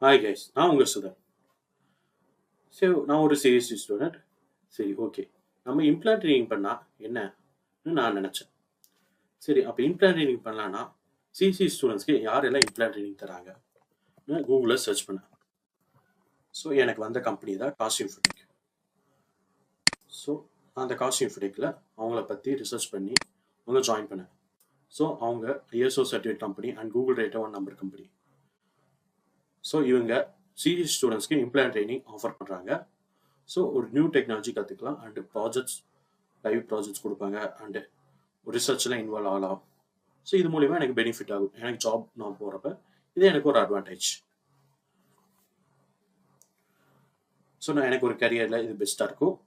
Hi guys, நான் உங்கள் சுதன். சரி, நான் ஒரு சிஎஸ்சி ஸ்டூடெண்ட். சரி, ஓகே. நம்ம இம்ப்ளான்ட் ட்ரைனிங் பண்ணால் என்னன்னு நான் நினச்சேன். சரி, அப்போ இம்ப்ளான்ட் ட்ரைனிங் பண்ணலான்னா சிஎஸ்சி ஸ்டூடெண்ட்ஸ்க்கு யாரெல்லாம் இம்ப்ளான்ட் ட்ரைனிங் தராங்க கூகுளில் சர்ச் பண்ணேன். ஸோ எனக்கு வந்த கம்பெனி தான் காஸ்டியூம்ஃபிடிக். ஸோ அந்த காஸ்டியூம்ஃபிடிக்கில் அவங்கள பற்றி ரிசர்ச் பண்ணி அவங்க ஜாயின் பண்ணேன். ஸோ அவங்க ISO certificate company and Google rated 1 number company. So இவங்க சிஎஸ்சி ஸ்டூடெண்ட்ஸ்க்கு இம்ப்ளான்ட் ட்ரைனிங் ஆஃபர் பண்ணுறாங்க. ஸோ ஒரு நியூ டெக்னாலஜி கற்றுக்கலாம் அண்டு ப்ராஜெக்ட்ஸ் லைவ் ப்ராஜெக்ட்ஸ் கொடுப்பாங்க அண்டு ரிசர்ச்லாம் இன்வால்வ் ஆகலாம். ஸோ இது மூலிமா எனக்கு பெனிஃபிட் ஆகும். எனக்கு ஜாப் நான் போகிறப்ப இது எனக்கு ஒரு அட்வான்டேஜ். ஸோ எனக்கு ஒரு கரியரில் இது பெஸ்ட்டாக இருக்கும்.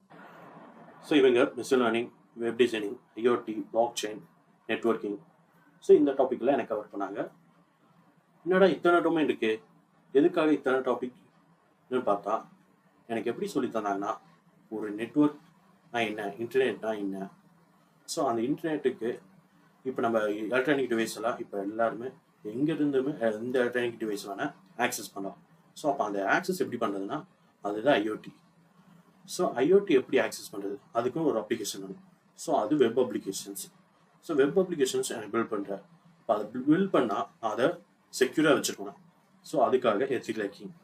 ஸோ இவங்க machine learning, web designing, IoT, block chain, networking, so இந்த டாப்பிக்கில் எனக்கு கவர் பண்ணாங்க. என்னடா இத்தனை டொமைன் இருக்கு, எதுக்காக இத்தனை டாபிக்னு பார்த்தா எனக்கு எப்படி சொல்லி தந்தாங்கன்னா, ஒரு நெட்ஒர்க்னா என்ன, இன்டர்நெட்னா என்ன. ஸோ அந்த இன்டர்நெட்டுக்கு இப்போ நம்ம எலக்ட்ரானிக் டிவைஸ் எல்லாம் இப்போ எல்லாருமே எங்கேருந்துமே எந்த எலக்ட்ரானிக் டிவைஸ் வேணால் ஆக்சஸ் பண்ணலாம். ஸோ அப்போ அந்த ஆக்சஸ் எப்படி பண்ணுறதுன்னா அதுதான் IoT. ஸோ IoT எப்படி ஆக்சஸ் பண்ணுறது, அதுக்கும் ஒரு அப்ளிகேஷன் வேணும். ஸோ அது web applications. So web applications எனக்கு பில்ட் பண்ணுறேன். அதை பில்ட் பண்ணால் அதை செக்யூராக வச்சுருக்கணும். ஸோ அதுக்காக எத்திக்கல் ஹேக்கிங்.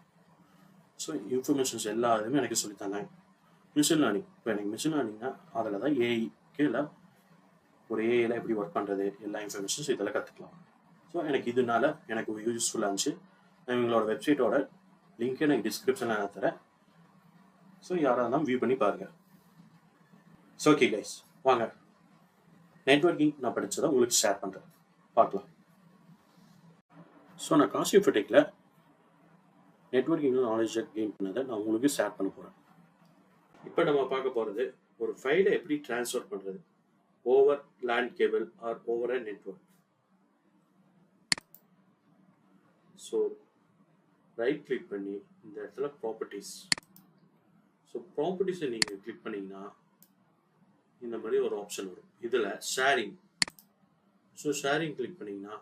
ஸோ இன்ஃபர்மேஷன்ஸ் எல்லாருமே எனக்கு சொல்லித்தந்தாங்க. மிஷின் லேர்னிங், இப்போ எனக்கு மிஷின் லேர்னிங்னா அதில் தான் AI கீழே ஒரு ஏஐயில் எப்படி ஒர்க் பண்ணுறது எல்லா இன்ஃபர்மேஷன்ஸ் இதெல்லாம் கற்றுக்கலாம். ஸோ எனக்கு இதனால எனக்கு யூஸ்ஃபுல்லாக இருந்துச்சு. இவங்களோட வெப்சைட்டோட லிங்க் எனக்கு டிஸ்கிரிப்ஷனில் நான் தரேன். ஸோ யாராக இருந்தாலும் வியூ பண்ணி பாருங்கள். ஸோ ஓகே கைஸ், வாங்க நெட்வொர்க்கிங் நான் படித்ததை உங்களுக்கு ஷேர் பண்ணுறேன், பார்க்கலாம். ஸோ நான் காஸ்டியூம்ஃபிடிக்கில் நெட்வொர்க்கிங்கில் நாலேஜை கெயின் பண்ணதை நான் உங்களுக்கு ஷேர் பண்ண போகிறேன். இப்போ நம்ம பார்க்க போகிறது ஒரு ஃபைலை எப்படி ட்ரான்ஸ்ஃபர் பண்ணுறது over land cable are over a network. So right click பண்ணி இந்த இடத்துல ப்ராப்பர்ட்டிஸ். ஸோ ப்ராப்பர்ட்டிஸை நீங்கள் கிளிக் பண்ணிங்கன்னா இந்த மாதிரி ஒரு ஆப்ஷன் வரும். இதில் ஷேரிங். ஸோ ஷேரிங் கிளிக் பண்ணிங்கன்னா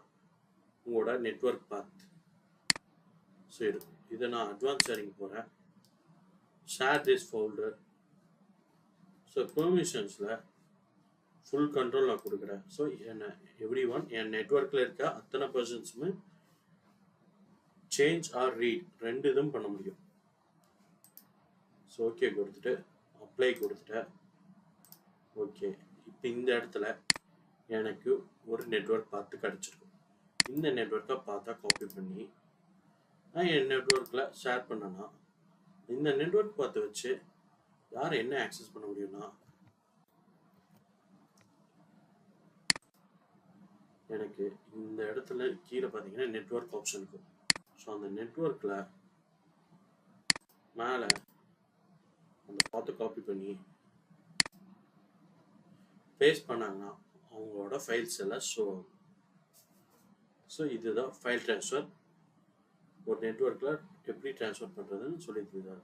உங்களோட நெட்வொர்க் பாத் ஸோ இருக்கும். இதை நான் அட்வான்ஸ் ஷேரிங் போகிறேன். Share this folder. ஸோ பெர்மிஷன்ஸில் ஃபுல் கண்ட்ரோல் நான் கொடுக்குறேன். ஸோ எவ்ரி1 என் நெட்வொர்க்கில் இருக்க அத்தனை பர்சன்ஸுமே சேஞ்ச் ஆர் ரீட் ரெண்டு இதுவும் பண்ண முடியும். ஸோ ஓகே கொடுத்துட்டு அப்ளை கொடுத்துட்டேன். ஓகே, இப்போ இந்த இடத்துல எனக்கு ஒரு நெட்வொர்க் பார்த்து கிடச்சிருக்கும். இந்த நெட்வொர்க்கை பார்த்தா காப்பி பண்ணி நான் என் நெட்வொர்க்கில் ஷேர் பண்ணேன்னா இந்த நெட்வொர்க் பார்த்து வச்சு யார் என்ன ஆக்சஸ் பண்ண முடியும்னா எனக்கு இந்த இடத்துல கீழே பார்த்தீங்கன்னா நெட்வொர்க் ஆப்ஷன் இருக்கும். ஸோ அந்த நெட்வொர்க்கில் மேலே அந்த பார்த்து காப்பி பண்ணி பேஸ்ட் பண்ணாங்கன்னா அவங்களோட ஃபைல்ஸ் எல்லாம் ஷோ ஆகும். ஸோ இதுதான் ஃபைல் ட்ரான்ஸ்ஃபர். ஒரு நெட்வொர்க்கில் எப்படி ட்ரான்ஸ்ஃபர் பண்ணுறதுன்னு சொல்லியிருந்தாரு.